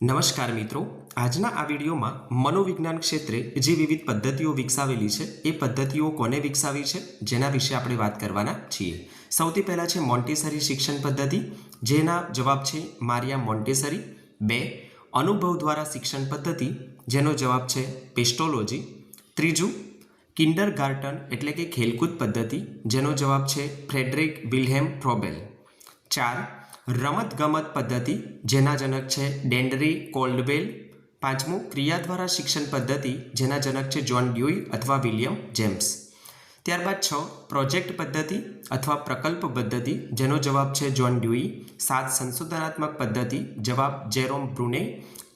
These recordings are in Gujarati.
નમસ્કાર મિત્રો, આજના આ વિડીયોમાં મનોવિજ્ઞાન ક્ષેત્રે જે વિવિધ પદ્ધતિઓ વિકસાવેલી છે એ પદ્ધતિઓ કોને વિકસાવી છે જેના વિશે આપણે વાત કરવાના છીએ. સૌથી પહેલાં છે મોન્ટેસરી શિક્ષણ પદ્ધતિ, જેના જવાબ છે મારિયા મોન્ટેસરી. 2. અનુભવ દ્વારા શિક્ષણ પદ્ધતિ, જેનો જવાબ છે પેસ્ટોલોજી. 3. કિન્ડરગાર્ટન એટલે કે ખેલકૂદ પદ્ધતિ, જેનો જવાબ છે ફ્રેડરિક વિલ્હેમ ફ્રોબેલ. 4. રમતગમત પદ્ધતિ, જેના જનક છે ડેન્ડરી કોલ્ડવેલ. 5. ક્રિયા દ્વારા શિક્ષણ પદ્ધતિ, જેના જનક છે જ્હોન ડ્યુઈ અથવા વિલિયમ જેમ્સ. ત્યારબાદ 6. પ્રોજેક્ટ પદ્ધતિ અથવા પ્રકલ્પ પદ્ધતિ, જેનો જવાબ છે જ્હોન ડ્યુઈ. 7. સંશોધનાત્મક પદ્ધતિ, જવાબ જેરોમ બ્રુને.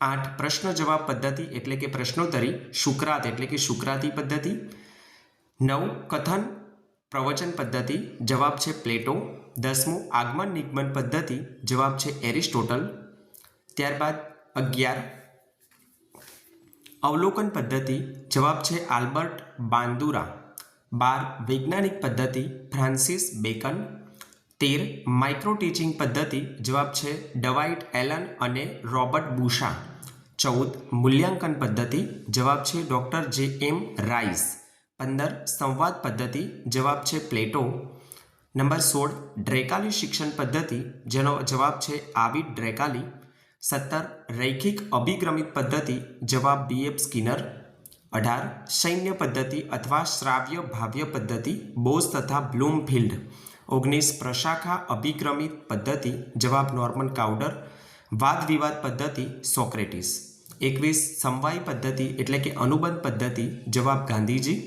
8. પ્રશ્ન જવાબ પદ્ધતિ એટલે કે પ્રશ્નોત્તરી, સુક્રાત એટલે કે સુક્રાતી પદ્ધતિ. 9. કથન પ્રવચન પદ્ધતિ, જવાબ છે પ્લેટો. 10. આગમન નિગમન પદ્ધતિ, જવાબ છે એરિસ્ટોટલ. ત્યારબાદ 11. અવલોકન પદ્ધતિ, જવાબ છે આલ્બર્ટ બાંદુરા. 12. વૈજ્ઞાનિક પદ્ધતિ, ફ્રાન્સિસ બેકન. 13. માઇક્રો ટીચિંગ પદ્ધતિ, જવાબ છે ડવાઇટ એલન અને રોબર્ટ બુશા. 14. મૂલ્યાંકન પદ્ધતિ, જવાબ છે ડૉક્ટર જે એમ રાઇસ. 15. સંવાદ પદ્ધતિ, જવાબ છે પ્લેટો. નંબર 16. ડ્રેકાલી શિક્ષણ પદ્ધતિ, જેનો જવાબ છે આવિડ ડ્રેકાલી. 17. રૈખિક અભિક્રમિત પદ્ધતિ, જવાબ BF સ્કિનર. 18. સૈન્ય પદ્ધતિ અથવા શ્રાવ્ય ભાવ્ય પદ્ધતિ, બોઝ તથા બ્લૂમફિલ્ડ. 19. પ્રશાખા અભિક્રમિત પદ્ધતિ, જવાબ નોર્મન કાઉડર. વાદ વિવાદ પદ્ધતિ, સોક્રેટિસ. 21. સમવાય પદ્ધતિ એટલે કે અનુબંધ પદ્ધતિ, જવાબ ગાંધીજી.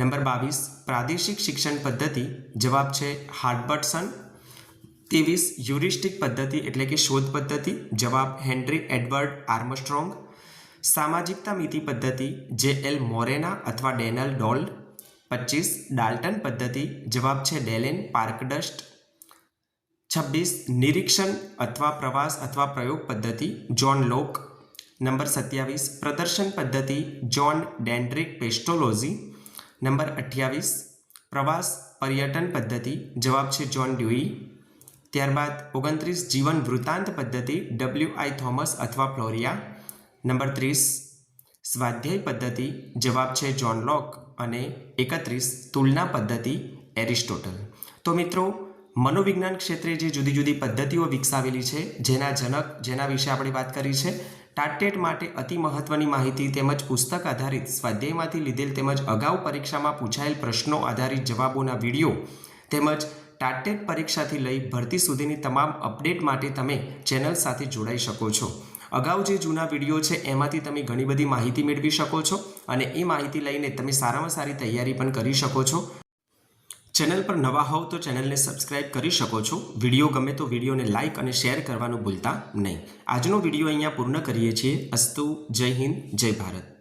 નંબર 22. પ્રાદેશિક શિક્ષણ પદ્ધતિ, જવાબ છે હાર્બર્ટસન. 23. હ્યુરિસ્ટિક પદ્ધતિ એટલે કે શોધ પદ્ધતિ, જવાબ હેનરી એડવર્ડ આર્મસ્ટ્રોંગ. સામાજિકતા મિતિ પદ્ધતિ, JL મોરેના અથવા ડેનલ ડોલ્ડ. 25. ડાલ્ટન પદ્ધતિ, જવાબ છે ડેલેન પાર્કડસ્ટ. 26. નિરીક્ષણ અથવા પ્રવાસ અથવા પ્રયોગ પદ્ધતિ, જ્હોન લોક. નંબર 27. પ્રદર્શન પદ્ધતિ, જ્હોન ડેન્ડ્રિક પેસ્ટોલોજી. નંબર 28. પ્રવાસ પર્યટન પદ્ધતિ, જવાબ છે જ્હોન ડ્યુઈ. ત્યારબાદ 29. જીવન વૃત્તાંત પદ્ધતિ, WI થોમસ અથવા ફ્લોરિયા. નંબર 30. સ્વાધ્યાય પદ્ધતિ, જવાબ છે જ્હોન લોક. અને 31. તુલના પદ્ધતિ, એરિસ્ટોટલ. તો મિત્રો, મનોવિજ્ઞાન ક્ષેત્રે જે જુદી જુદી પદ્ધતિઓ વિકસાવેલી છે જેના જનક, જેના વિશે આપણે વાત કરી છે, ટાટ માટે અતિ મહત્વની માહિતી તેમજ પુસ્તક આધારિત સ્વાધ્યાયમાંથી લીધેલ તેમજ અગાઉ પરીક્ષામાં પૂછાયેલ પ્રશ્નો આધારિત જવાબોના વિડીયો તેમજ ટાટ પરીક્ષાથી લઈ ભરતી સુધીની તમામ અપડેટ માટે તમે ચેનલ સાથે જોડાઈ શકો છો. અગાઉ જે જૂના વિડીયો છે એમાંથી તમે ઘણી બધી માહિતી મેળવી શકો છો અને એ માહિતી લઈને તમે સારામાં સારી તૈયારી પણ કરી શકો છો. ચેનલ પર નવા હોવ તો ચેનલને સબસ્ક્રાઇબ કરી શકો છો. વિડીયો ગમે તો વિડીયોને લાઇક અને શેર કરવાનું ભૂલતા નહીં. આજનો વિડીયો અહીંયા પૂર્ણ કરીએ છીએ. અસ્તુ. જય હિન્દ, જય ભારત.